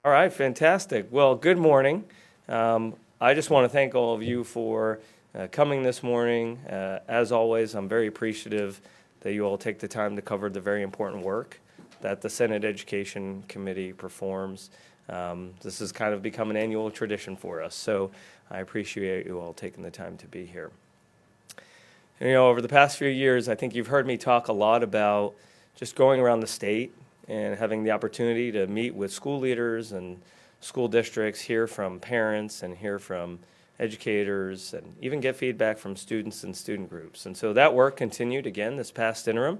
All right, fantastic. Well, good morning. I just want to thank all of you for coming this morning. As always, I'm very appreciative that you all take the time to cover the very important work that the Senate Education Committee performs. This has kind of become an annual tradition for us, so I appreciate you all taking the time to be here. You know, over the past few years, I think you've heard me talk a lot about just going around the state and having the opportunity to meet with school leaders and school districts, hear from parents and hear from educators, and even get feedback from students and student groups. And so that work continued again this past interim.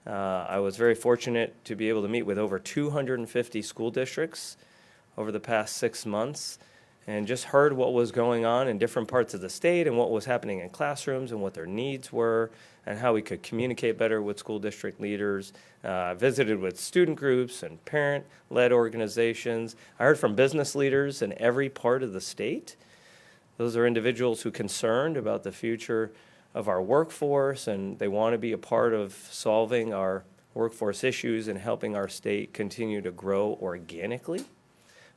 I was very fortunate to be able to meet with over 250 school districts over the past 6 months and just heard what was going on in different parts of the state and what was happening in classrooms and what their needs were and how we could communicate better with school district leaders. I visited with student groups and parent-led organizations. I heard from business leaders in every part of the state. Those are individuals who are concerned about the future of our workforce, and they want to be a part of solving our workforce issues and helping our state continue to grow organically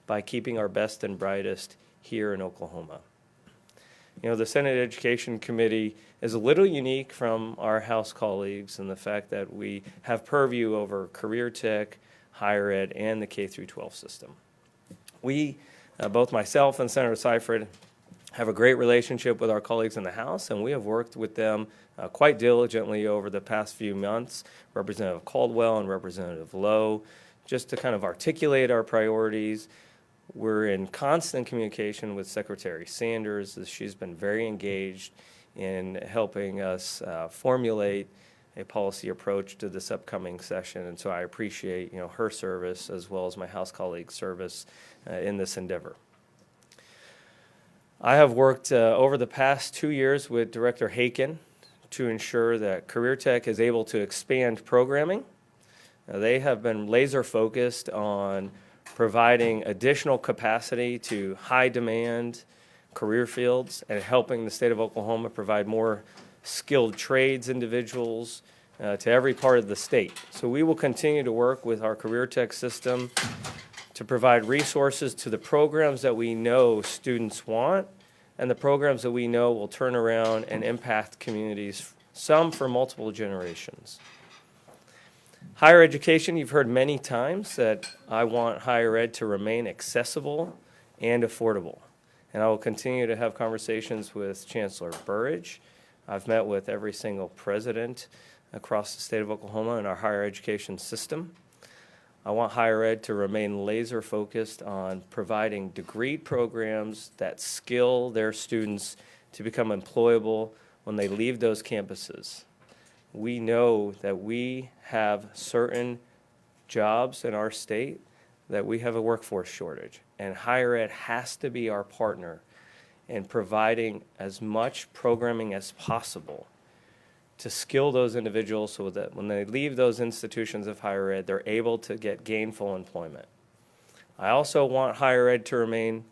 by keeping our best and brightest here in Oklahoma. You know, the Senate Education Committee is a little unique from our House colleagues in the fact that we have purview over career tech, higher ed, and the K through 12 system. We, both myself and Senator Seifried, have a great relationship with our colleagues in the House, and we have worked with them quite diligently over the past few months, Representative Caldwell and Representative Lowe, just to kind of articulate our priorities. We're in constant communication with Secretary Sanders, as she's been very engaged in helping us formulate a policy approach to this upcoming session, and so I appreciate her service as well as my House colleagues' service in this endeavor. I have worked over the past 2 years with Director Haken to ensure that Career Tech is able to expand programming. They have been laser focused on providing additional capacity to high demand career fields and helping the state of Oklahoma provide more skilled trades individuals to every part of the state. So we will continue to work with our Career Tech system to provide resources to the programs that we know students want and the programs that we know will turn around and impact communities, some for multiple generations. Higher education, you've heard many times that I want higher ed to remain accessible and affordable. And I will continue to have conversations with Chancellor Burridge. I've met with every single president across the state of Oklahoma in our higher education system. I want higher ed to remain laser focused on providing degree programs that skill their students to become employable when they leave those campuses. We know that we have certain jobs in our state that we have a workforce shortage, and higher ed has to be our partner in providing as much programming as possible to skill those individuals so that when they leave those institutions of higher ed, they're able to get gainful employment. I also want higher ed to remain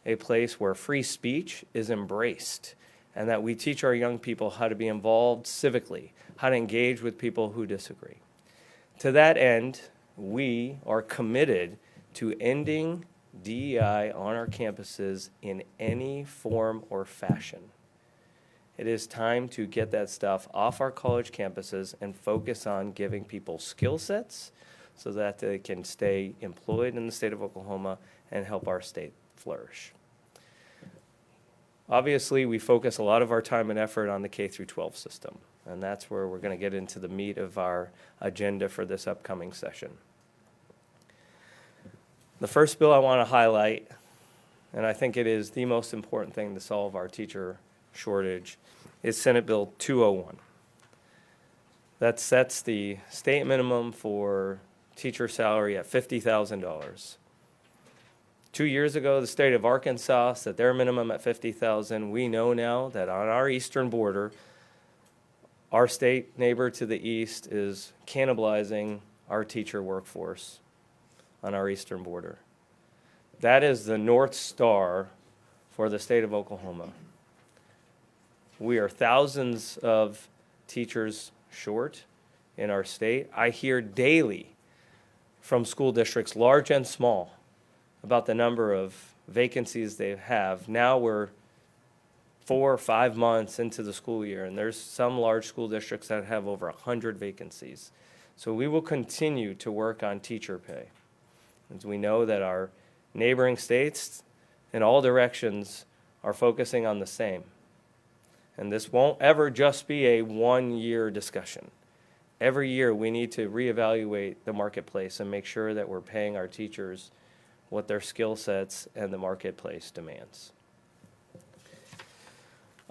a place where free speech is embraced and that we teach our young people how to be involved civically, how to engage with people who disagree. To that end, we are committed to ending DEI on our campuses in any form or fashion. It is time to get that stuff off our college campuses and focus on giving people skill sets so that they can stay employed in the state of Oklahoma and help our state flourish. Obviously, we focus a lot of our time and effort on the K through 12 system, and that's where we're going to get into the meat of our agenda for this upcoming session. The first bill I want to highlight, and I think it is the most important thing to solve our teacher shortage, is Senate Bill 201. That sets the state minimum for teacher salary at $50,000. 2 years ago, the state of Arkansas set their minimum at $50,000. We know now that on our eastern border, our state neighbor to the east is cannibalizing our teacher workforce on our eastern border. That is the North Star for the state of Oklahoma. We are thousands of teachers short in our state. I hear daily from school districts, large and small, about the number of vacancies they have. Now we're 4 or 5 months into the school year, and there's some large school districts that have over 100 vacancies. So we will continue to work on teacher pay. As we know that our neighboring states in all directions are focusing on the same. And this won't ever just be a one-year discussion. Every year we need to reevaluate the marketplace and make sure that we're paying our teachers what their skill sets and the marketplace demands.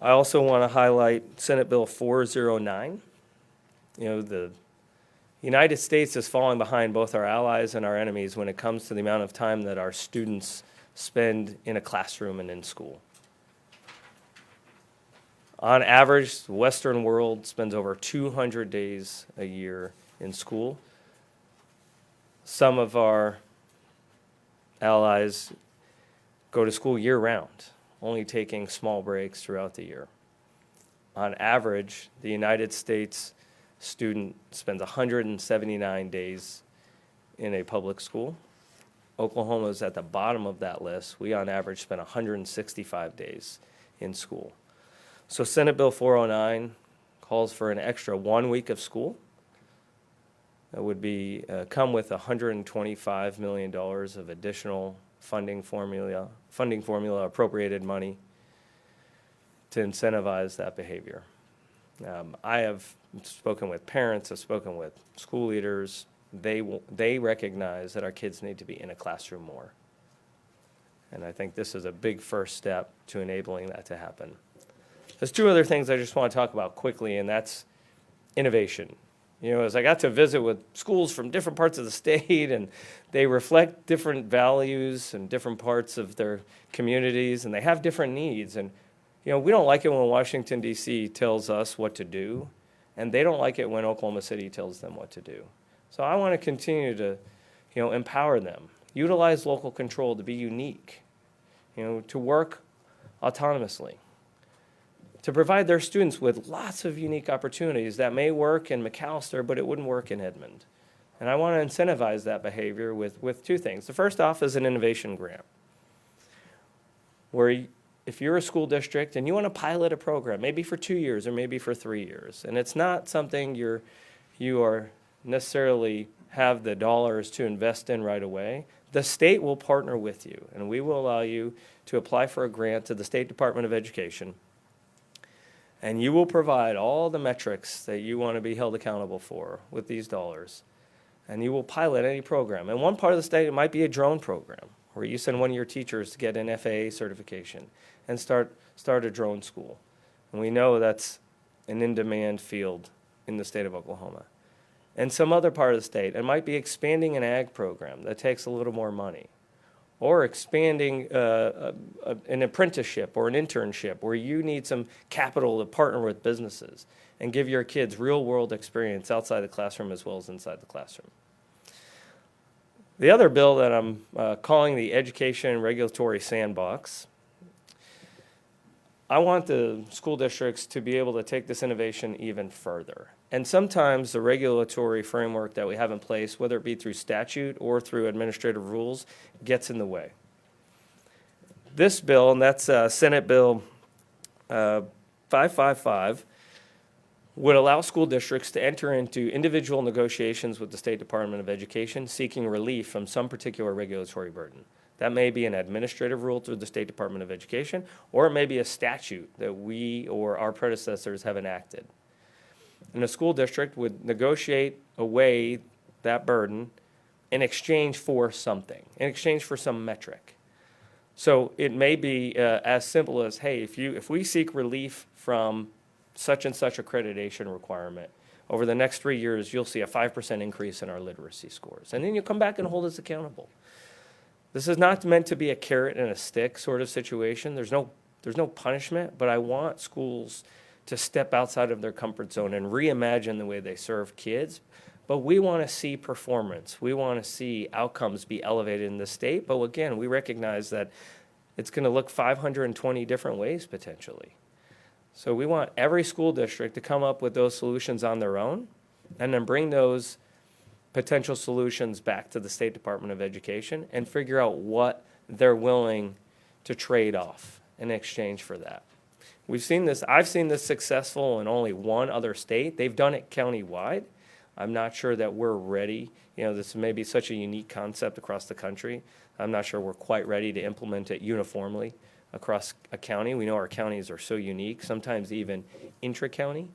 I also want to highlight Senate Bill 409. The United States is falling behind both our allies and our enemies when it comes to the amount of time that our students spend in a classroom and in school. On average, the Western world spends over 200 days a year in school. Some of our allies go to school year-round, only taking small breaks throughout the year. On average, the United States student spends 179 days in a public school. Oklahoma is at the bottom of that list. We, on average, spend 165 days in school. So Senate Bill 409 calls for an extra 1 week of school. That would be come with $125 million of additional funding formula appropriated money to incentivize that behavior. I have spoken with parents, I've spoken with school leaders. They recognize that our kids need to be in a classroom more. And I think this is a big first step to enabling that to happen. There's 2 other things I just want to talk about quickly, and that's innovation. As I got to visit with schools from different parts of the state, and they reflect different values and different parts of their communities, and they have different needs. And, we don't like it when Washington, D.C. tells us what to do, and they don't like it when Oklahoma City tells them what to do. So I want to continue to, empower them, utilize local control to be unique, to work autonomously, to provide their students with lots of unique opportunities that may work in McAllister, but it wouldn't work in Edmond. And I want to incentivize that behavior with 2 things. The first off is an innovation grant, where if you're a school district and you want to pilot a program, maybe for 2 years or maybe for 3 years, and it's not something you are necessarily have the dollars to invest in right away, the state will partner with you, and we will allow you to apply for a grant to the State Department of Education. And you will provide all the metrics that you want to be held accountable for with these dollars. And you will pilot any program. In one part of the state, it might be a drone program, where you send one of your teachers to get an FAA certification and start a drone school. And we know that's an in-demand field in the state of Oklahoma. And some other part of the state, it might be expanding an ag program that takes a little more money, or expanding an apprenticeship or an internship where you need some capital to partner with businesses and give your kids real-world experience outside the classroom as well as inside the classroom. The other bill that I'm calling the Education Regulatory Sandbox, I want the school districts to be able to take this innovation even further. And sometimes the regulatory framework that we have in place, whether it be through statute or through administrative rules, gets in the way. This bill, and that's Senate Bill 555, would allow school districts to enter into individual negotiations with the State Department of Education seeking relief from some particular regulatory burden. That may be an administrative rule through the State Department of Education, or it may be a statute that we or our predecessors have enacted. And a school district would negotiate away that burden in exchange for something, in exchange for some metric. So it may be as simple as, hey, if we seek relief from such and such accreditation requirement, over the next 3 years, you'll see a 5% increase in our literacy scores. And then you come back and hold us accountable. This is not meant to be a carrot and a stick sort of situation. There's no punishment, but I want schools to step outside of their comfort zone and reimagine the way they serve kids. But we want to see performance. We want to see outcomes be elevated in the state. But again, we recognize that it's going to look 520 different ways potentially. So we want every school district to come up with those solutions on their own and then bring those potential solutions back to the State Department of Education and figure out what they're willing to trade off in exchange for that. We've seen this, I've seen this successful in only one other state. They've done it countywide. I'm not sure that we're ready. This may be such a unique concept across the country. I'm not sure we're quite ready to implement it uniformly across a county. We know our counties are so unique, sometimes even intra-county.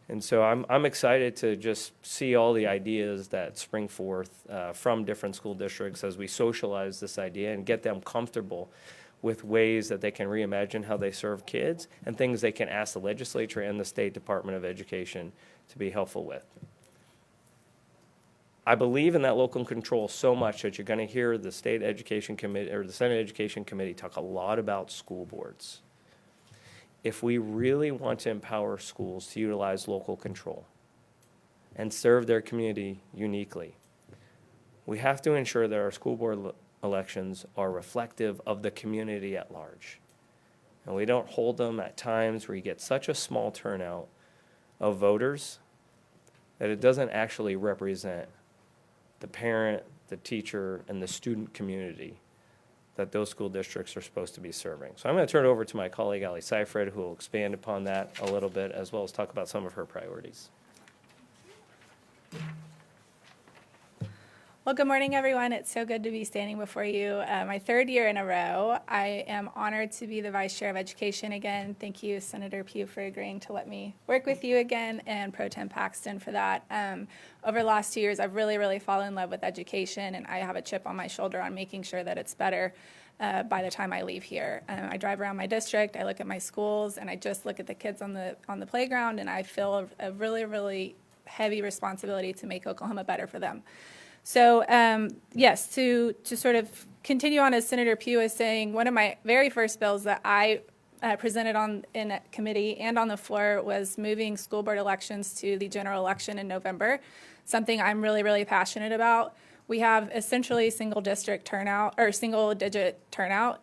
And so I'm excited to just see all the ideas that spring forth from different school districts as we socialize this idea and get them comfortable with ways that they can reimagine how they serve kids and things they can ask the legislature and the State Department of Education to be helpful with. I believe in that local control so much that you're going to hear the State Education Committee or the Senate Education Committee talk a lot about school boards. If we really want to empower schools to utilize local control and serve their community uniquely, we have to ensure that our school board elections are reflective of the community at large. And we don't hold them at times where you get such a small turnout of voters that it doesn't actually represent the parent, the teacher, and the student community that those school districts are supposed to be serving. So I'm going to turn it over to my colleague, Seifried, who will expand upon that a little bit, as well as talk about some of her priorities. Well, good morning, everyone. It's so good to be standing before you. My third year in a row. I am honored to be the Vice Chair of Education again. Thank you, Senator Pugh, for agreeing to let me work with you again, and Pro Tem Paxton for that. Over the last 2 years, I've really fallen in love with education, and I have a chip on my shoulder on making sure that it's better by the time I leave here. I drive around my district, I look at my schools, and I just look at the kids on the playground, and I feel a really heavy responsibility to make Oklahoma better for them. So yes, to sort of continue on, as Senator Pugh is saying, one of my very first bills that I presented in a committee and on the floor was moving school board elections to the general election in November, something I'm really passionate about. We have essentially single digit turnout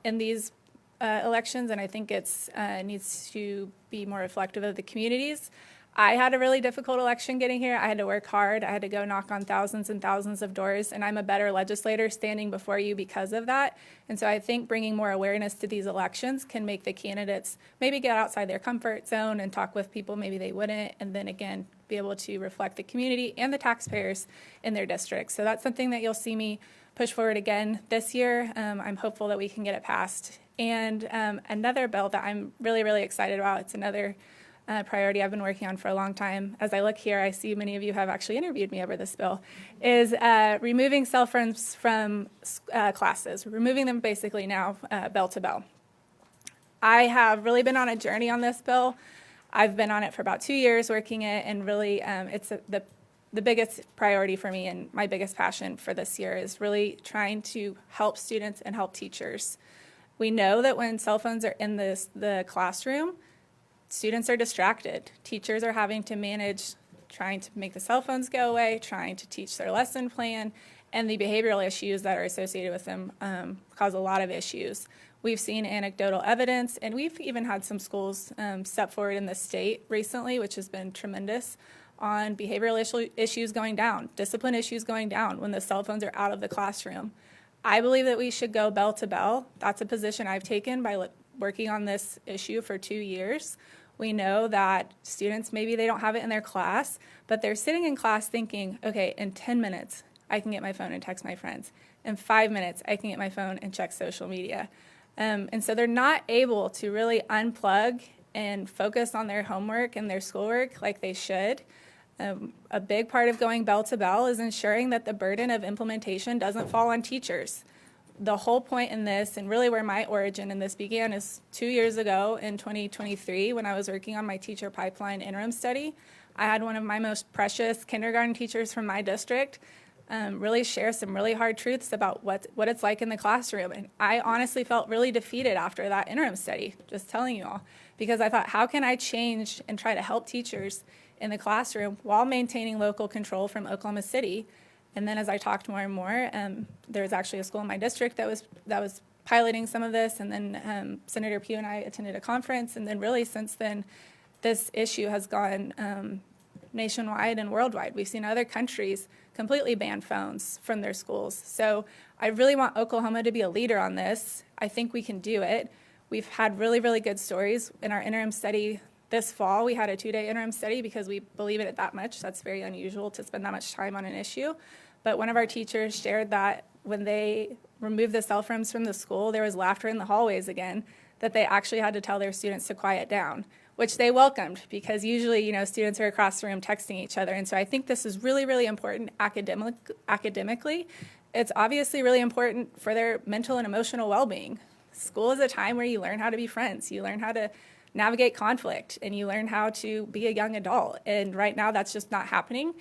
in these elections, and I think it's needs to be more reflective of the communities. I had a really difficult election getting here. I had to work hard. I had to go knock on thousands and thousands of doors, and I'm a better legislator standing before you because of that. And so I think bringing more awareness to these elections can make the candidates maybe get outside their comfort zone and talk with people maybe they wouldn't, and then again, be able to reflect the community and the taxpayers in their districts. So that's something that you'll see me push forward again this year. I'm hopeful that we can get it passed. And another bill that I'm really excited about, it's another priority I've been working on for a long time. As I look here, I see many of you have actually interviewed me over this bill, is removing cell phones from classes, removing them basically now bell to bell. I have really been on a journey on this bill. I've been on it for about 2 years working it, and really it's the biggest priority for me, and my biggest passion for this year is really trying to help students and help teachers. We know that when cell phones are in the classroom, students are distracted. Teachers are having to manage trying to make the cell phones go away, trying to teach their lesson plan, and the behavioral issues that are associated with them cause a lot of issues. We've seen anecdotal evidence, and we've even had some schools step forward in the state recently, which has been tremendous, on behavioral issues going down, discipline issues going down when the cell phones are out of the classroom. I believe that we should go bell to bell. That's a position I've taken by working on this issue for 2 years. We know that students, maybe they don't have it in their class, but they're sitting in class thinking, okay, in 10 minutes, I can get my phone and text my friends. In 5 minutes, I can get my phone and check social media. And so they're not able to really unplug and focus on their homework and their schoolwork like they should. A big part of going bell to bell is ensuring that the burden of implementation doesn't fall on teachers. The whole point in this, and really where my origin in this began, is 2 years ago in 2023 when I was working on my teacher pipeline interim study. I had one of my most precious kindergarten teachers from my district really share some really hard truths about what it's like in the classroom. And I honestly felt really defeated after that interim study, just telling you all, because I thought, how can I change and try to help teachers in the classroom while maintaining local control from Oklahoma City? And then as I talked more and more, there's actually a school in my district that was piloting some of this, and then Senator Pugh and I attended a conference, and then really since then, this issue has gone nationwide and worldwide. We've seen other countries completely ban phones from their schools. So I really want Oklahoma to be a leader on this. I think we can do it. We've had really, really good stories. In our interim study this fall, we had a 2-day interim study because we believe in it that much. That's very unusual to spend that much time on an issue. But one of our teachers shared that when they removed the cell phones from the school, there was laughter in the hallways again, that they actually had to tell their students to quiet down, which they welcomed because usually, students are across the room texting each other. And so I think this is really, really important academically. It's obviously really important for their mental and emotional well-being. School is a time where you learn how to be friends. You learn how to navigate conflict, and you learn how to be a young adult. And right now, that's just not happening.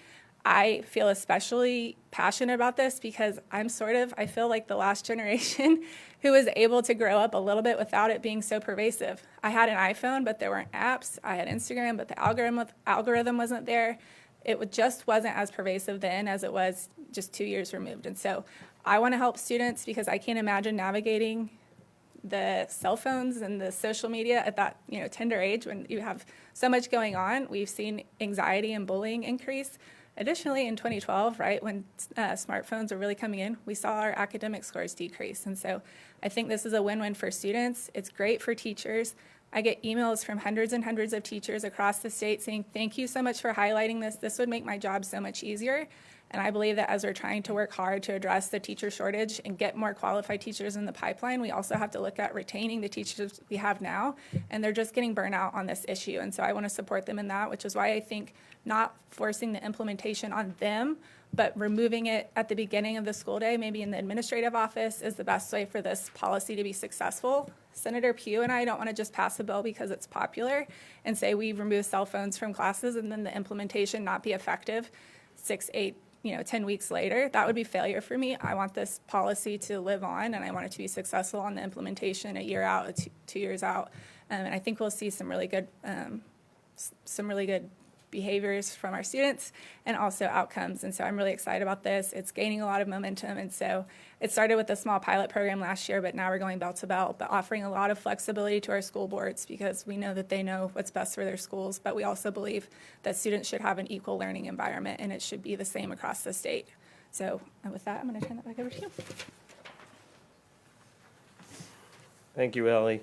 I feel especially passionate about this because I feel like the last generation who was able to grow up a little bit without it being so pervasive. I had an iPhone, but there weren't apps. I had Instagram, but the algorithm wasn't there. It just wasn't as pervasive then as it was just 2 years removed. And so I want to help students because I can't imagine navigating the cell phones and the social media at that tender age when you have so much going on. We've seen anxiety and bullying increase. Additionally, in 2012, right, when smartphones were really coming in, we saw our academic scores decrease. And so I think this is a win-win for students. It's great for teachers. I get emails from hundreds and hundreds of teachers across the state saying, thank you so much for highlighting this. This would make my job so much easier. And I believe that as we're trying to work hard to address the teacher shortage and get more qualified teachers in the pipeline, we also have to look at retaining the teachers we have now, and they're just getting burnt out on this issue. And so I want to support them in that, which is why I think not forcing the implementation on them, but removing it at the beginning of the school day, maybe in the administrative office, is the best way for this policy to be successful. Senator Pugh and I don't want to just pass a bill because it's popular and say we remove cell phones from classes and then the implementation not be effective 6, 8, 10 weeks later. That would be failure for me. I want this policy to live on, and I want it to be successful on the implementation a year out, 2 years out. And I think we'll see some really good behaviors from our students and also outcomes. And so I'm really excited about this. It's gaining a lot of momentum. And so it started with a small pilot program last year, but now we're going bell to bell, but offering a lot of flexibility to our school boards because we know that they know what's best for their schools, but we also believe that students should have an equal learning environment and it should be the same across the state. So with that, I'm going to turn that back over to you. Thank you, Ellie.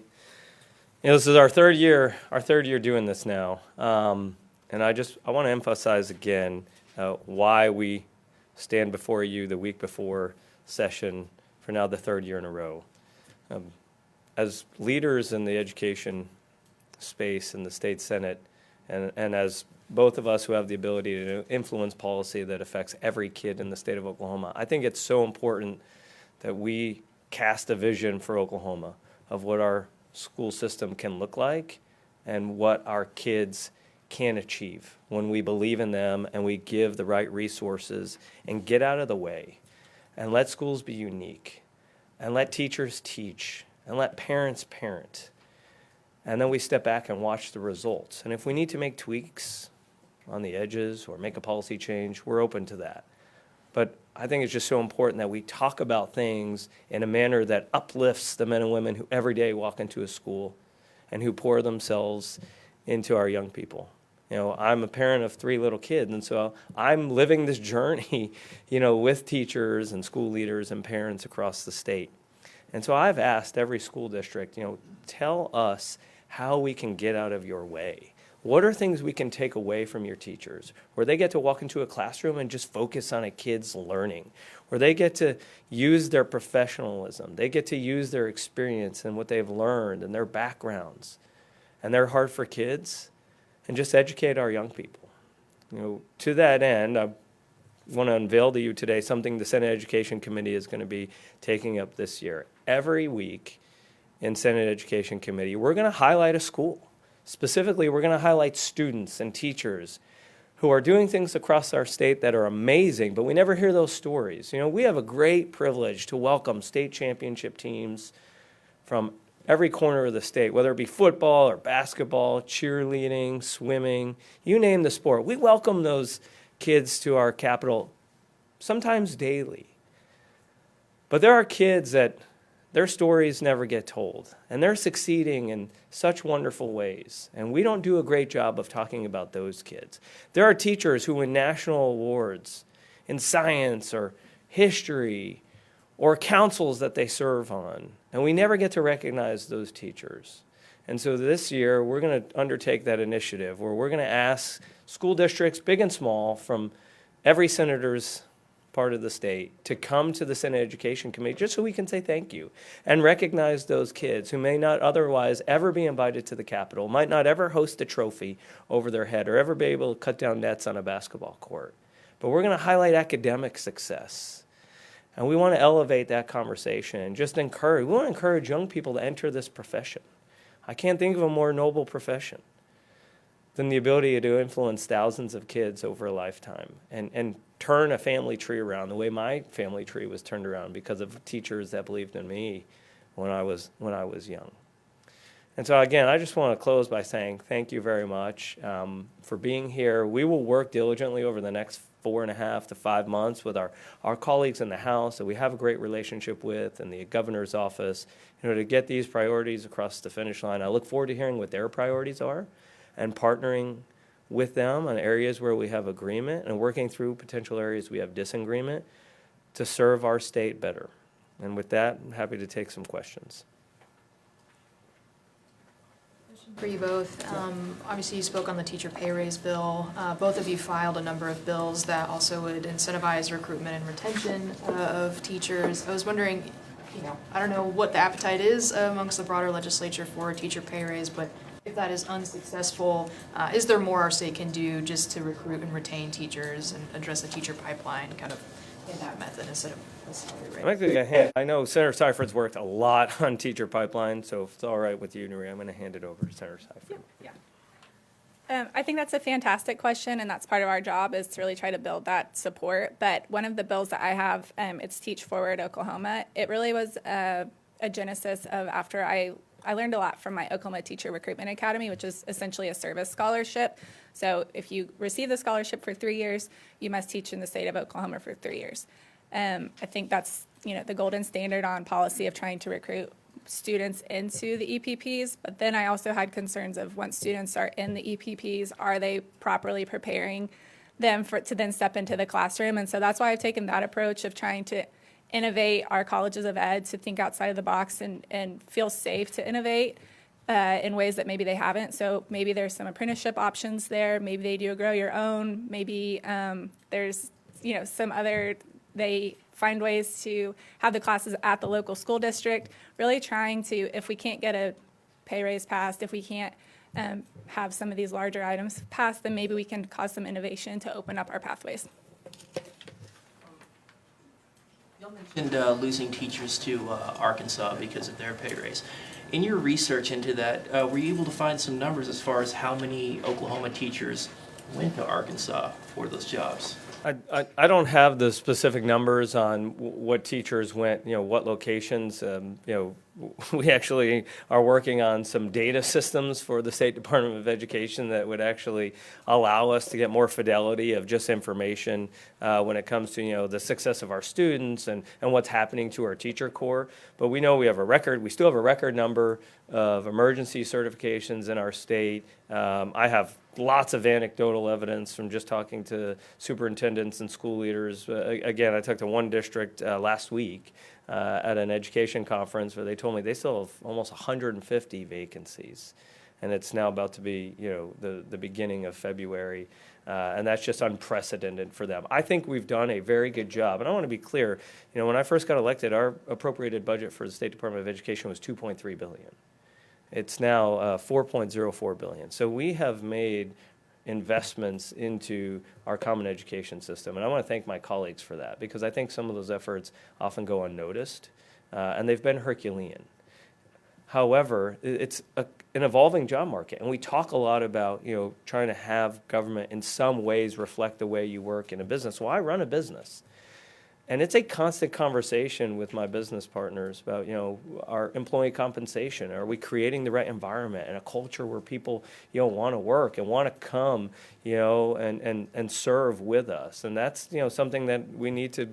This is our third year doing this now. And I want to emphasize again why we stand before you the week before session for now the third year in a row. As leaders in the education space in the state Senate, and as both of us who have the ability to influence policy that affects every kid in the state of Oklahoma, I think it's so important that we cast a vision for Oklahoma of what our school system can look like and what our kids can achieve when we believe in them and we give the right resources and get out of the way and let schools be unique and let teachers teach and let parents parent. And then we step back and watch the results. And if we need to make tweaks on the edges or make a policy change, we're open to that. But I think it's just so important that we talk about things in a manner that uplifts the men and women who every day walk into a school and who pour themselves into our young people. I'm a parent of 3 little kids, and so I'm living this journey, with teachers and school leaders and parents across the state. And so I've asked every school district, tell us how we can get out of your way. What are things we can take away from your teachers, where they get to walk into a classroom and just focus on a kid's learning, where they get to use their professionalism, they get to use their experience and what they've learned and their backgrounds and their heart for kids, and just educate our young people. To that end, I want to unveil to you today something the Senate Education Committee is going to be taking up this year. Every week in Senate Education Committee, we're going to highlight a school. Specifically, we're going to highlight students and teachers who are doing things across our state that are amazing, but we never hear those stories. We have a great privilege to welcome state championship teams from every corner of the state, whether it be football or basketball, cheerleading, swimming, you name the sport. We welcome those kids to our capital sometimes daily. But there are kids that their stories never get told, and they're succeeding in such wonderful ways. And we don't do a great job of talking about those kids. There are teachers who win national awards in science or history or councils that they serve on, and we never get to recognize those teachers. And so this year, we're going to undertake that initiative where we're going to ask school districts, big and small, from every senator's part of the state to come to the Senate Education Committee just so we can say thank you and recognize those kids who may not otherwise ever be invited to the Capitol, might not ever host a trophy over their head or ever be able to cut down nets on a basketball court. But we're going to highlight academic success. And we want to elevate that conversation and just encourage, we want to encourage young people to enter this profession. I can't think of a more noble profession than the ability to influence thousands of kids over a lifetime and turn a family tree around the way my family tree was turned around because of teachers that believed in me when I was young. And so again, I just want to close by saying thank you very much for being here. We will work diligently over the next 4.5 to 5 months with our colleagues in the House that we have a great relationship with and the governor's office, to get these priorities across the finish line. I look forward to hearing what their priorities are and partnering with them on areas where we have agreement and working through potential areas we have disagreement to serve our state better. And with that, I'm happy to take some questions. For you both, obviously you spoke on the teacher pay raise bill. Both of you filed a number of bills that also would incentivize recruitment and retention of teachers. I was wondering, I don't know what the appetite is amongst the broader legislature for a teacher pay raise, but if that is unsuccessful, is there more our state can do just to recruit and retain teachers and address the teacher pipeline kind of in that method instead of a salary raise? I know Senator Seifried's worked a lot on teacher pipeline, so if it's all right with you, Nuri, I'm going to hand it over to Senator Seifried. Yeah. I think that's a fantastic question, and that's part of our job is to really try to build that support. But one of the bills that I have, it's Teach Forward Oklahoma. It really was a genesis of after I learned a lot from my Oklahoma Teacher Recruitment Academy, which is essentially a service scholarship. So if you receive the scholarship for 3 years, you must teach in the state of Oklahoma for 3 years. I think that's the golden standard on policy of trying to recruit students into the EPPs. But then I also had concerns of once students are in the EPPs, are they properly preparing them to then step into the classroom? And so that's why I've taken that approach of trying to innovate our colleges of ed to think outside of the box and feel safe to innovate in ways that maybe they haven't. So maybe there's some apprenticeship options there. Maybe they do a grow your own. Maybe there's some other, they find ways to have the classes at the local school district, really trying to, if we can't get a pay raise passed, if we can't have some of these larger items passed, then maybe we can cause some innovation to open up our pathways. You mentioned losing teachers to Arkansas because of their pay raise. In your research into that, were you able to find some numbers as far as how many Oklahoma teachers went to Arkansas for those jobs? I don't have the specific numbers on what teachers went, what locations. We actually are working on some data systems for the State Department of Education that would actually allow us to get more fidelity of just information when it comes to, the success of our students and what's happening to our teacher corps. But we know we still have a record number of emergency certifications in our state. I have lots of anecdotal evidence from just talking to superintendents and school leaders. Again, I talked to one district last week at an education conference where they told me they still have almost 150 vacancies. And it's now about to be, the beginning of February. And that's just unprecedented for them. I think we've done a very good job. And I want to be clear, when I first got elected, our appropriated budget for the State Department of Education was $2.3 billion. It's now $4.04 billion. So we have made investments into our common education system. And I want to thank my colleagues for that because I think some of those efforts often go unnoticed, and they've been Herculean. However, it's an evolving job market, and we talk a lot about trying to have government in some ways reflect the way you work in a business. Well, I run a business. And it's a constant conversation with my business partners about, our employee compensation. Are we creating the right environment and a culture where people, want to work and want to come, and serve with us? And that's, something that we need to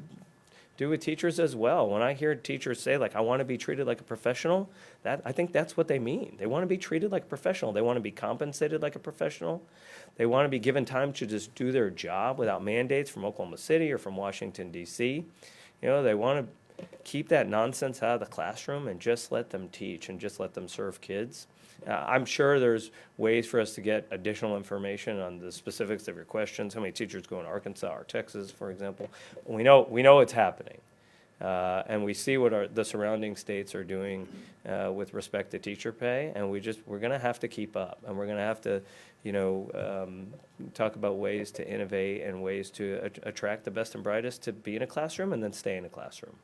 do with teachers as well. When I hear teachers say, like, I want to be treated like a professional, I think that's what they mean. They want to be treated like a professional. They want to be compensated like a professional. They want to be given time to just do their job without mandates from Oklahoma City or from Washington, D.C. They want to keep that nonsense out of the classroom and just let them teach and just let them serve kids. I'm sure there's ways for us to get additional information on the specifics of your questions. How many teachers go in Arkansas or Texas, for example? We know it's happening, and we see what the surrounding states are doing with respect to teacher pay, and we're going to have to keep up, and we're going to have to, talk about ways to innovate and ways to attract the best and brightest to be in a classroom and then stay in a classroom.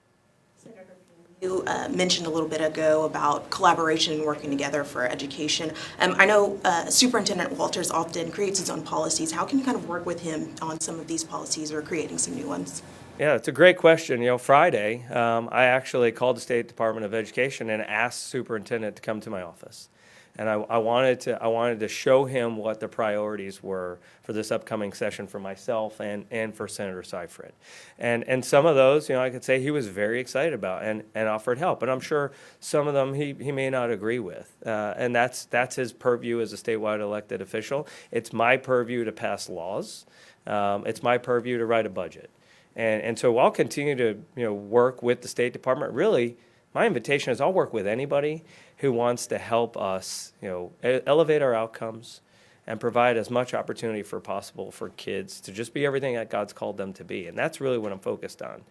You mentioned a little bit ago about collaboration and working together for education. I know Superintendent Walters often creates his own policies. How can you kind of work with him on some of these policies or creating some new ones? Yeah, it's a great question. Friday, I actually called the State Department of Education and asked Superintendent to come to my office. And I wanted to show him what the priorities were for this upcoming session for myself and for Senator Seifried. And some of those, I could say he was very excited about and offered help. And I'm sure some of them he may not agree with. And that's his purview as a statewide elected official. It's my purview to pass laws. It's my purview to write a budget. And so I'll continue to work with the State Department. Really, my invitation is I'll work with anybody who wants to help us, elevate our outcomes and provide as much opportunity for possible for kids to just be everything that God's called them to be. And that's really what I'm focused on.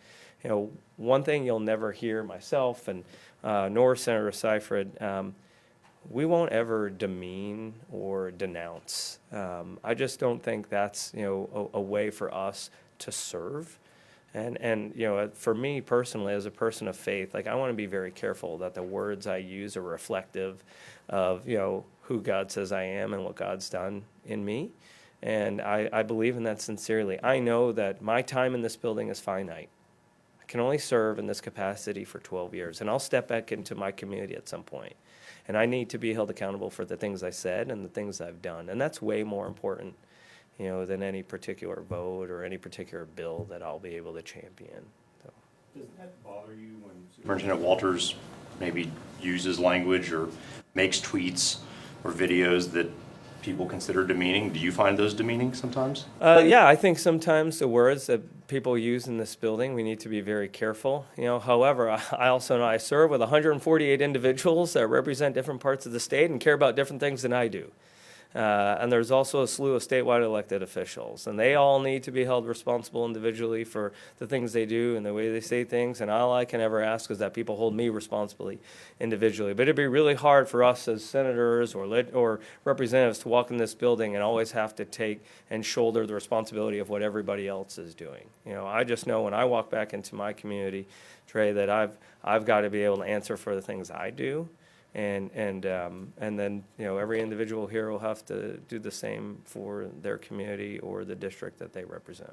One thing you'll never hear myself and nor Senator Seifried, we won't ever demean or denounce. I just don't think that's, a way for us to serve. And for me personally, as a person of faith, I want to be very careful that the words I use are reflective of, who God says I am and what God's done in me. And I believe in that sincerely. I know that my time in this building is finite. I can only serve in this capacity for 12 years, and I'll step back into my community at some point. And I need to be held accountable for the things I said and the things I've done. And that's way more important than any particular vote or any particular bill that I'll be able to champion. So. Does that bother you when Superintendent Walters maybe uses language or makes tweets or videos that people consider demeaning? Do you find those demeaning sometimes? Yeah, I think sometimes the words that people use in this building, we need to be very careful. However, I also know I serve with 148 individuals that represent different parts of the state and care about different things than I do. And there's also a slew of statewide elected officials, and they all need to be held responsible individually for the things they do and the way they say things. And all I can ever ask is that people hold me responsibly individually. But it'd be really hard for us as senators or representatives to walk in this building and always have to take and shoulder the responsibility of what everybody else is doing. I just know when I walk back into my community, Trey, that I've got to be able to answer for the things I do. And then every individual here will have to do the same for their community or the district that they represent.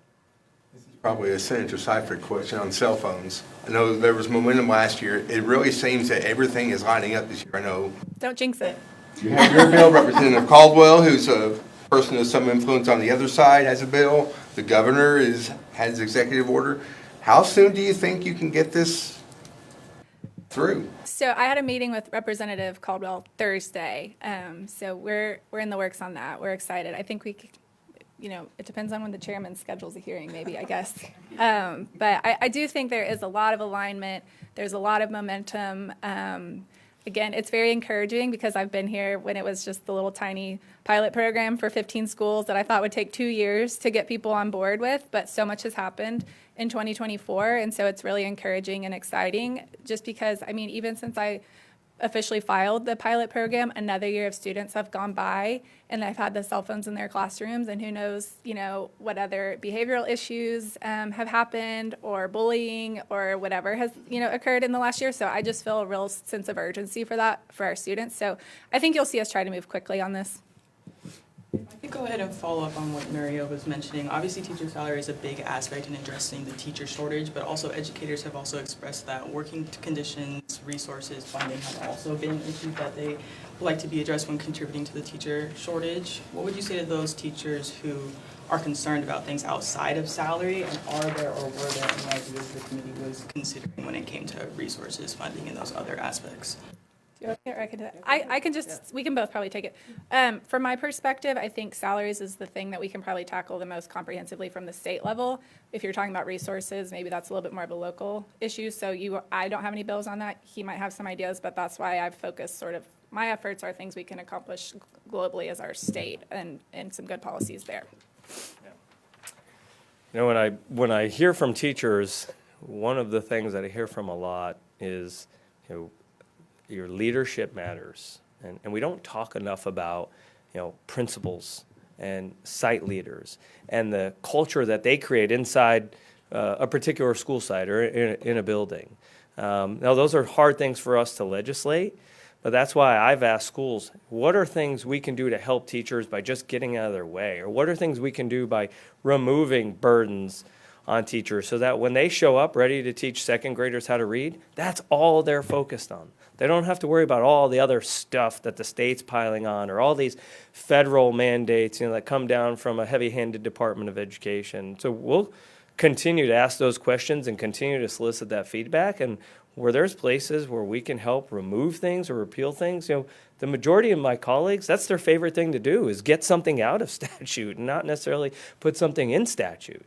This is probably a Senator Seifried question on cell phones. I know there was momentum last year. It really seems that everything is lining up this year. I know Don't jinx it. you have your bill. Representative Caldwell, who's a person of some influence on the other side, has a bill. The governor has executive order. How soon do you think you can get this through? So I had a meeting with Representative Caldwell Thursday. So we're in the works on that. We're excited. I think we could, it depends on when the chairman schedules a hearing, maybe, I guess. But I do think there is a lot of alignment. There's a lot of momentum. Again, it's very encouraging because I've been here when it was just the little tiny pilot program for 15 schools that I thought would take 2 years to get people on board with, but so much has happened in 2024, and so it's really encouraging and exciting just because, even since I officially filed the pilot program, another year of students have gone by and they've had the cell phones in their classrooms, and who knows, what other behavioral issues have happened or bullying or whatever has, occurred in the last year. So I just feel a real sense of urgency for that for our students. So I think you'll see us try to move quickly on this. I think go ahead and follow up on what Mario was mentioning. Obviously, teacher salary is a big aspect in addressing the teacher shortage, but also educators have also expressed that working conditions, resources, funding have also been issues that they would like to be addressed when contributing to the teacher shortage. What would you say to those teachers who are concerned about things outside of salary, and are there or were there any ideas the committee was considering when it came to resources, funding, and those other aspects? I can just, we can both probably take it. From my perspective, I think salaries is the thing that we can probably tackle the most comprehensively from the state level. If you're talking about resources, maybe that's a little bit more of a local issue. So I don't have any bills on that. He might have some ideas, but that's why I've focused sort of, my efforts are things we can accomplish globally as our state and some good policies there. You know, when I hear from teachers, one of the things that I hear from a lot is, you know, your leadership matters. And we don't talk enough about, you know, principals and site leaders and the culture that they create inside a particular school site or in a building. Now, those are hard things for us to legislate, but that's why I've asked schools, what are things we can do to help teachers by just getting out of their way? Or what are things we can do by removing burdens on teachers so that when they show up ready to teach second graders how to read, that's all they're focused on. They don't have to worry about all the other stuff that the state's piling on or all these federal mandates, you know, that come down from a heavy-handed Department of Education. So we'll continue to ask those questions and continue to solicit that feedback. And where there's places where we can help remove things or repeal things, you know, the majority of my colleagues, that's their favorite thing to do is get something out of statute and not necessarily put something in statute.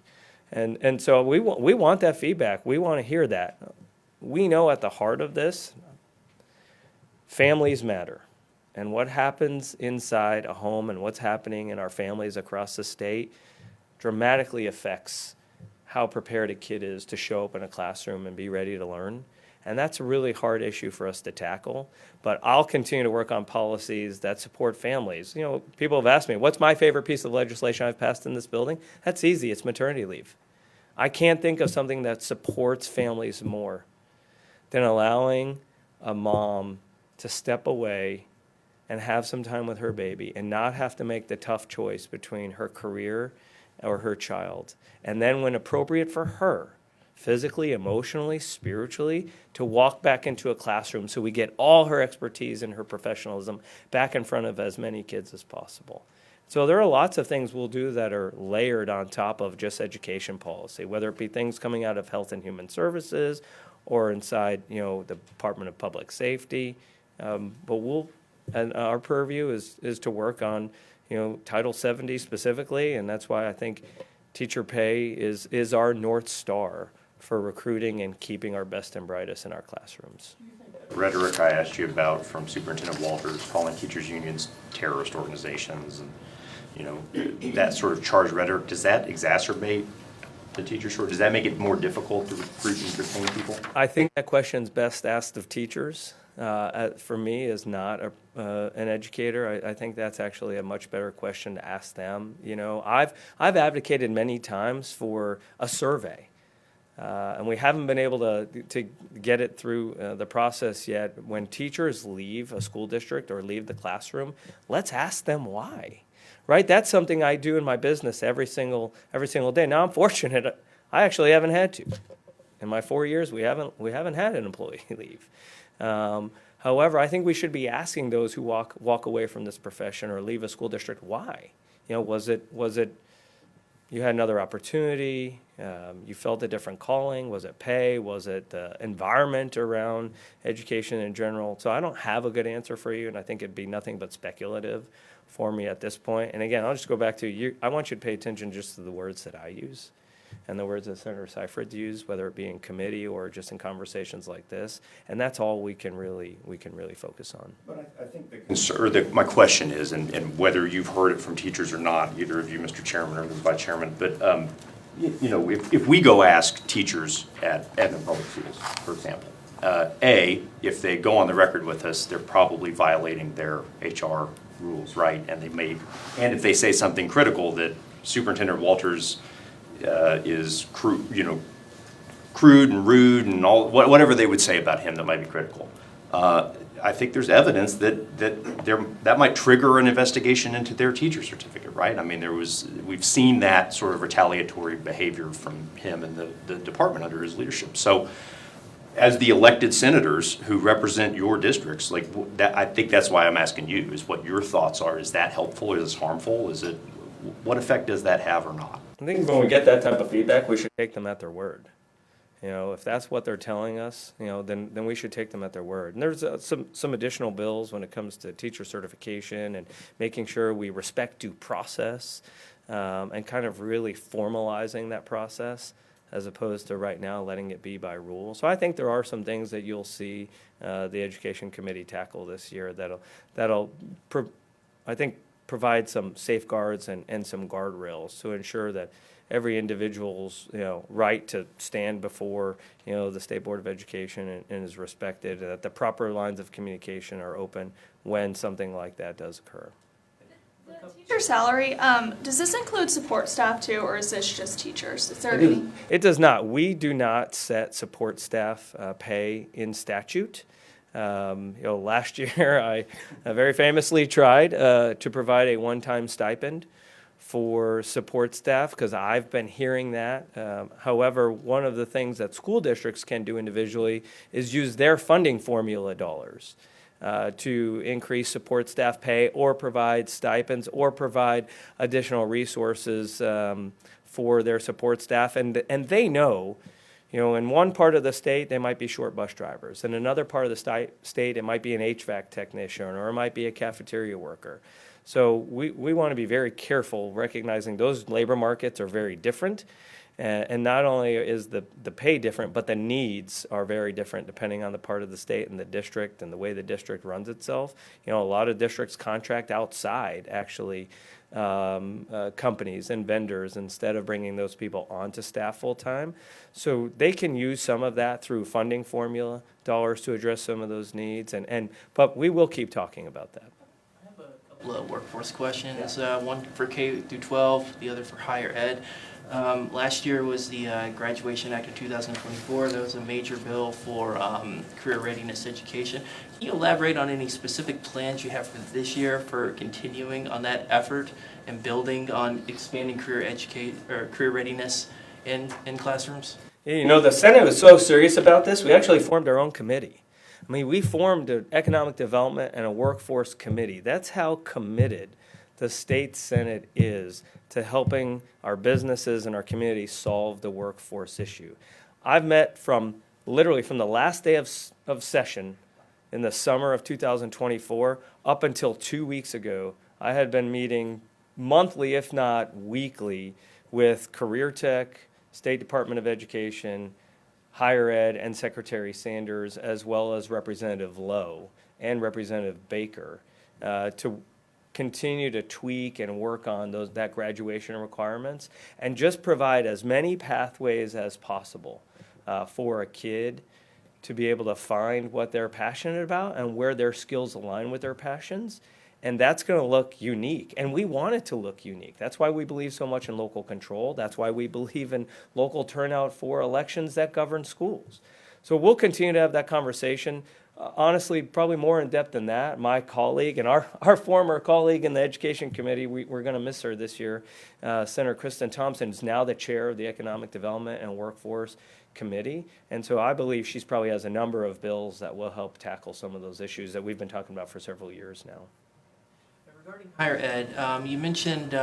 And so we want that feedback. We want to hear that. We know at the heart of this, families matter. And what happens inside a home and what's happening in our families across the state dramatically affects how prepared a kid is to show up in a classroom and be ready to learn. And that's a really hard issue for us to tackle. But I'll continue to work on policies that support families. You know, people have asked me, what's my favorite piece of legislation I've passed in this building? That's easy. It's maternity leave. I can't think of something that supports families more than allowing a mom to step away and have some time with her baby and not have to make the tough choice between her career or her child. And then when appropriate for her, physically, emotionally, spiritually, to walk back into a classroom so we get all her expertise and her professionalism back in front of as many kids as possible. So there are lots of things we'll do that are layered on top of just education policy, whether it be things coming out of Health and Human Services or inside, you know, the Department of Public Safety. And our purview is to work on, you know, Title 70 specifically, and that's why I think teacher pay is our North Star for recruiting and keeping our best and brightest in our classrooms. Rhetoric I asked you about from Superintendent Walters, calling teachers' unions terrorist organizations, and, you know, that sort of charged rhetoric, does that exacerbate the teacher shortage? Does that make it more difficult to recruit and retain people? I think that question's best asked of teachers. For me, as not an educator, I think that's actually a much better question to ask them. You know, I've advocated many times for a survey, and we haven't been able to get it through the process yet. When teachers leave a school district or leave the classroom, let's ask them why. Right? That's something I do in my business every single day. Now I'm fortunate; I actually haven't had to. In my 4 years, we haven't had an employee leave. However, I think we should be asking those who walk away from this profession or leave a school district why. You know, was it you had another opportunity? You felt a different calling? Was it pay? Was it the environment around education in general? So I don't have a good answer for you, and I think it'd be nothing but speculative for me at this point. And again, I'll just go back to you. I want you to pay attention just to the words that I use and the words that Senator Seifried used, whether it be in committee or just in conversations like this. And that's all we can really focus on. But I think my question is, and whether you've heard it from teachers or not, either of you, Mr. Chairman or Mr. Vice Chairman, but you know, if we go ask teachers at Edmond Public Schools, for example, if they go on the record with us, they're probably violating their HR rules, right? And if they say something critical that Superintendent Walters is crude and rude and all whatever they would say about him that might be critical. I think there's evidence that might trigger an investigation into their teacher certificate, right? I mean, we've seen that sort of retaliatory behavior from him and the department under his leadership. So, as the elected senators who represent your districts, like that, I think that's why I'm asking you, is what your thoughts are. Is that helpful? Is it harmful? What effect does that have or not? I think when we get that type of feedback, we should take them at their word. You know, if that's what they're telling us, you know, then we should take them at their word. And there's some additional bills when it comes to teacher certification and making sure we respect due process, and kind of really formalizing that process as opposed to right now letting it be by rule. So I think there are some things that you'll see the Education Committee tackle this year that'll I think provide some safeguards and some guardrails to ensure that every individual's, you know, right to stand before, you know, the State Board of Education and is respected, and that the proper lines of communication are open when something like that does occur. The teacher salary, does this include support staff too, or is this just teachers? Is there any? It does not. We do not set support staff pay in statute. You know, last year I very famously tried to provide a one-time stipend for support staff because I've been hearing that. However, one of the things that school districts can do individually is use their funding formula dollars to increase support staff pay or provide stipends or provide additional resources for their support staff. And they know, you know, in one part of the state, they might be short bus drivers. In another part of the state, it might be an HVAC technician or it might be a cafeteria worker. So we want to be very careful recognizing those labor markets are very different. And not only is the pay different, but the needs are very different depending on the part of the state and the district and the way the district runs itself. You know, a lot of districts contract outside, actually, companies and vendors instead of bringing those people onto staff full-time. So they can use some of that through funding formula dollars to address some of those needs. But we will keep talking about that. Workforce questions, one for K through 12, the other for higher ed. Last year was the Graduation Act of 2024. There was a major bill for career readiness education. Can you elaborate on any specific plans you have for this year for continuing on that effort and building on expanding career readiness in classrooms? You know, the Senate was so serious about this, we actually formed our own committee. I mean, we formed an economic development and a workforce committee. That's how committed the state Senate is to helping our businesses and our community solve the workforce issue. I've met literally from the last day of session in the summer of 2024 up until 2 weeks ago. I had been meeting monthly, if not weekly, with Career Tech, State Department of Education, Higher Ed, and Secretary Sanders, as well as Representative Lowe and Representative Baker, to continue to tweak and work on that graduation requirements and just provide as many pathways as possible for a kid to be able to find what they're passionate about and where their skills align with their passions. And that's going to look unique. And we want it to look unique. That's why we believe so much in local control. That's why we believe in local turnout for elections that govern schools. So we'll continue to have that conversation. Honestly, probably more in depth than that. My colleague and our former colleague in the Education Committee, we're going to miss her this year, Senator Kristen Thompson is now the chair of the Economic Development and Workforce Committee. And so I believe she's probably has a number of bills that will help tackle some of those issues that we've been talking about for several years now. Regarding higher ed, you mentioned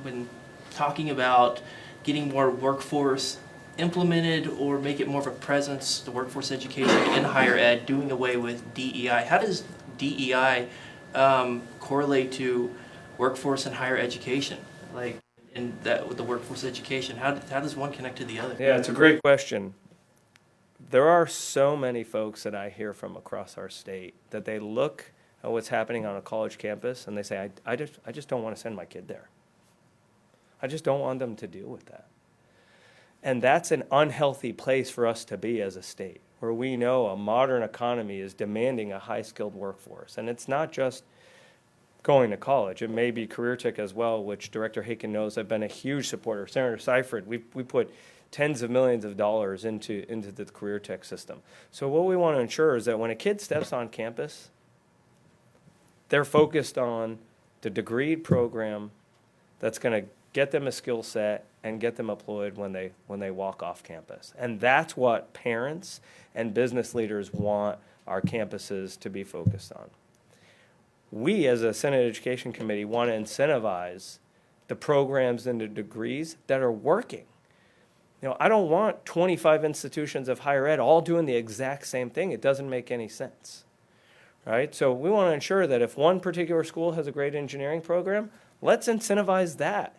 when talking about getting more workforce implemented or make it more of a presence, the workforce education in higher ed, doing away with DEI. How does DEI correlate to workforce and higher education? Like in that with the workforce education, how does one connect to the other? Yeah, it's a great question. There are so many folks that I hear from across our state that they look at what's happening on a college campus and they say, I just don't want to send my kid there. I just don't want them to deal with that. And that's an unhealthy place for us to be as a state, where we know a modern economy is demanding a high-skilled workforce. And it's not just going to college. It may be career tech as well, which Director Haken knows I've been a huge supporter. Senator Seifried, we put tens of millions of dollars into the career tech system. So what we want to ensure is that when a kid steps on campus, they're focused on the degree program that's going to get them a skill set and get them employed when they walk off campus. And that's what parents and business leaders want our campuses to be focused on. We, as a Senate Education Committee, want to incentivize the programs and the degrees that are working. You know, I don't want 25 institutions of higher ed all doing the exact same thing. It doesn't make any sense, right? So we want to ensure that if one particular school has a great engineering program, let's incentivize that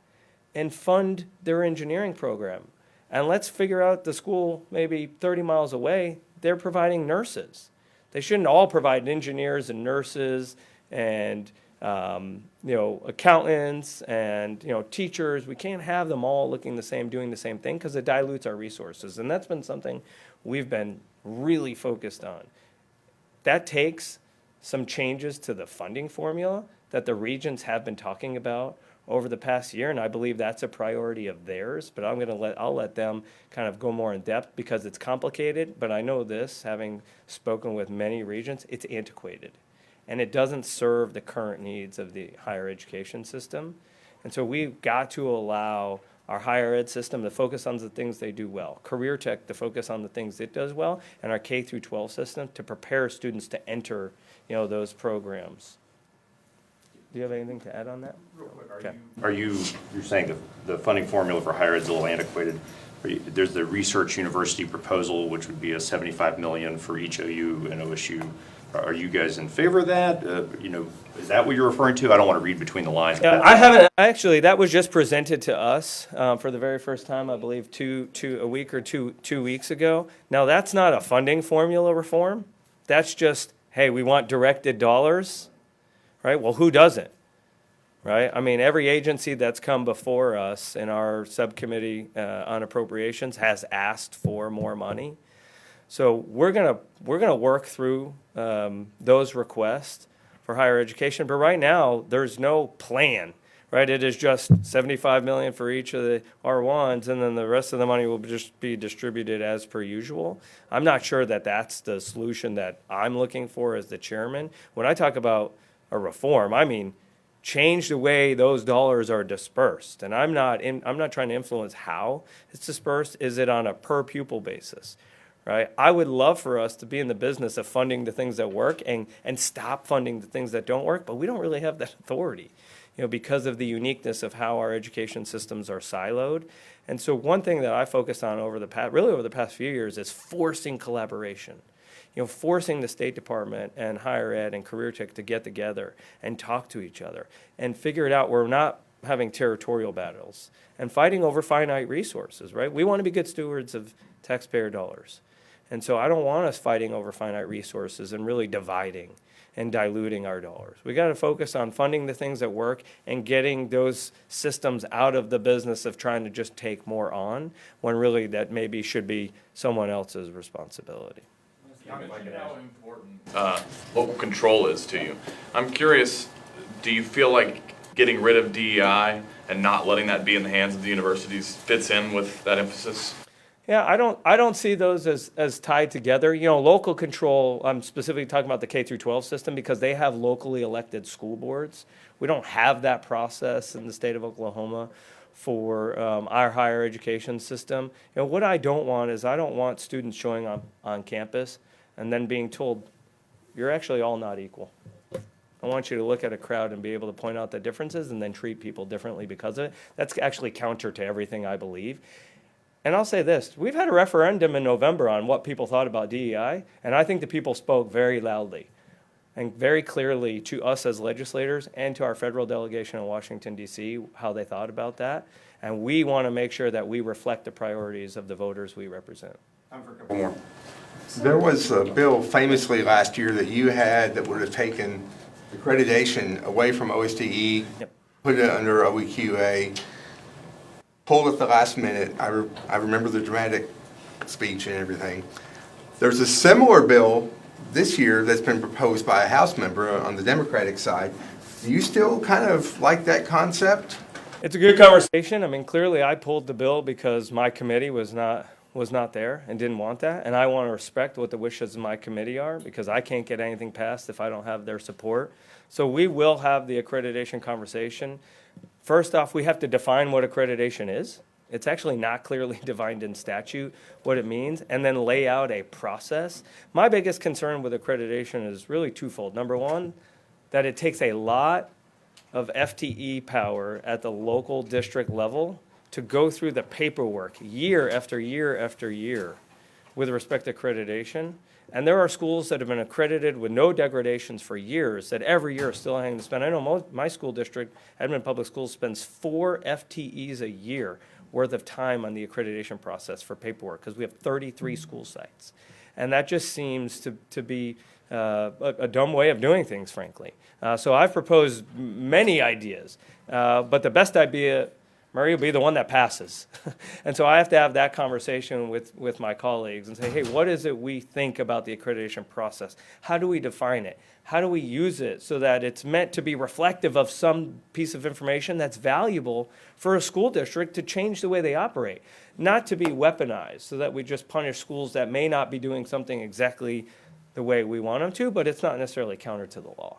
and fund their engineering program. And let's figure out the school maybe 30 miles away, they're providing nurses. They shouldn't all provide engineers and nurses and accountants and teachers. We can't have them all looking the same, doing the same thing, because it dilutes our resources. And that's been something we've been really focused on. That takes some changes to the funding formula that the regions have been talking about over the past year, and I believe that's a priority of theirs, but I'll let them kind of go more in depth because it's complicated, but I know this, having spoken with many regions, it's antiquated. And it doesn't serve the current needs of the higher education system. And so we've got to allow our higher ed system to focus on the things they do well, career tech to focus on the things it does well, and our K through 12 system to prepare students to enter those programs. Do you have anything to add on that? Real quick, Okay. you're saying the funding formula for higher ed is a little antiquated. There's the research university proposal, which would be a $75 million for each OU and OSU. Are you guys in favor of that? Is that what you're referring to? I don't want to read between the lines. Yeah, I haven't, actually, that was just presented to us for the very first time, I believe, a week or two weeks ago. Now, that's not a funding formula reform. That's just, hey, we want directed dollars, right? Well, who doesn't, right? I mean, every agency that's come before us in our subcommittee on appropriations has asked for more money. So we're gonna work through those requests for higher education, but right now there's no plan, right? It is just $75 million for each of the R1s, and then the rest of the money will just be distributed as per usual. I'm not sure that that's the solution that I'm looking for as the chairman. When I talk about a reform, I mean change the way those dollars are dispersed, and I'm not trying to influence how it's dispersed. Is it on a per pupil basis? Right? I would love for us to be in the business of funding the things that work and stop funding the things that don't work, but we don't really have that authority, because of the uniqueness of how our education systems are siloed. And so one thing that I focused on over the past few years is forcing collaboration. Forcing the State Department and higher ed and career tech to get together and talk to each other and figure it out. We're not having territorial battles and fighting over finite resources, right? We want to be good stewards of taxpayer dollars. And so I don't want us fighting over finite resources and really dividing and diluting our dollars. We got to focus on funding the things that work and getting those systems out of the business of trying to just take more on when really that maybe should be someone else's responsibility. You mentioned how important local control is to you. I'm curious, do you feel like getting rid of DEI and not letting that be in the hands of the universities fits in with that emphasis? Yeah, I don't see those as tied together. Local control, I'm specifically talking about the K through 12 system because they have locally elected school boards. We don't have that process in the state of Oklahoma for our higher education system. What I don't want is I don't want students showing up on campus and then being told, you're actually all not equal. I want you to look at a crowd and be able to point out the differences and then treat people differently because of it. That's actually counter to everything I believe. And I'll say this, we've had a referendum in November on what people thought about DEI, and I think the people spoke very loudly and very clearly to us as legislators and to our federal delegation in Washington, D.C., how they thought about that. And we want to make sure that we reflect the priorities of the voters we represent. Time for a couple more. There was a bill famously last year that you had that would have taken accreditation away from OSTE, Yep. put it under OEQA, pulled at the last minute. I remember the dramatic speech and everything. There's a similar bill this year that's been proposed by a House member on the Democratic side. Do you still kind of like that concept? It's a good conversation. I mean, clearly I pulled the bill because my committee was not there and didn't want that. And I want to respect what the wishes of my committee are because I can't get anything passed if I don't have their support. So we will have the accreditation conversation. First off, we have to define what accreditation is. It's actually not clearly defined in statute what it means, and then lay out a process. My biggest concern with accreditation is really twofold. Number one, that it takes a lot of FTE power at the local district level to go through the paperwork year after year after year with respect to accreditation. And there are schools that have been accredited with no degradations for years that every year are still having to spend. I know my school district, Edmond Public Schools, spends 4 FTEs a year worth of time on the accreditation process for paperwork because we have 33 school sites. And that just seems to be a dumb way of doing things, frankly. So I've proposed many ideas, but the best idea, Murray, will be the one that passes. And so I have to have that conversation with my colleagues and say, hey, what is it we think about the accreditation process? How do we define it? How do we use it so that it's meant to be reflective of some piece of information that's valuable for a school district to change the way they operate, not to be weaponized so that we just punish schools that may not be doing something exactly the way we want them to, but it's not necessarily counter to the law.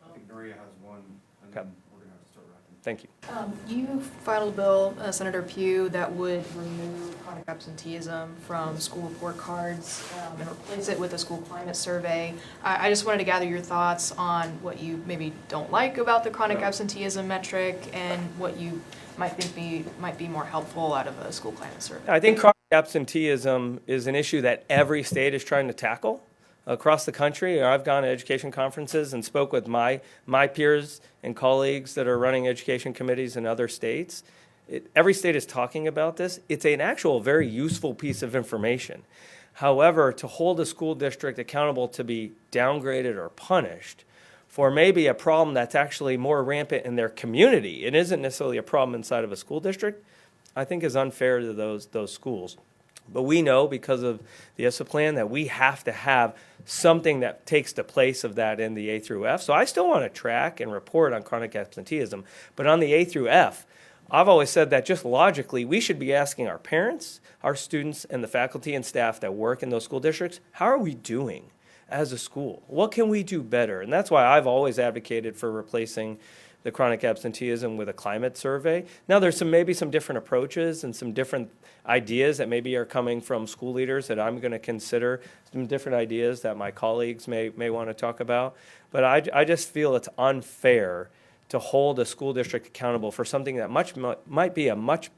I think Maria has one, and Okay. then we're going to have to start wrapping. Thank you. You filed a bill, Senator Pugh, that would remove chronic absenteeism from school report cards and replace it with a school climate survey. I just wanted to gather your thoughts on what you maybe don't like about the chronic absenteeism metric and what you might think might be more helpful out of a school climate survey. I think chronic absenteeism is an issue that every state is trying to tackle across the country. I've gone to education conferences and spoke with my peers and colleagues that are running education committees in other states. Every state is talking about this. It's an actual very useful piece of information. However, to hold a school district accountable to be downgraded or punished for maybe a problem that's actually more rampant in their community, it isn't necessarily a problem inside of a school district, I think is unfair to those schools. But we know because of the ESSA plan that we have to have something that takes the place of that in the A through F. So I still want to track and report on chronic absenteeism. But on the A through F, I've always said that just logically, we should be asking our parents, our students, and the faculty and staff that work in those school districts, how are we doing as a school? What can we do better? And that's why I've always advocated for replacing the chronic absenteeism with a climate survey. Now, there's maybe some different approaches and some different ideas that maybe are coming from school leaders that I'm going to consider, some different ideas that my colleagues may want to talk about. But I just feel it's unfair to hold a school district accountable for something that might be a much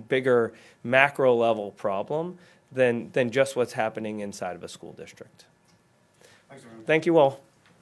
bigger macro level problem than just what's happening inside of a school district. Thank you all.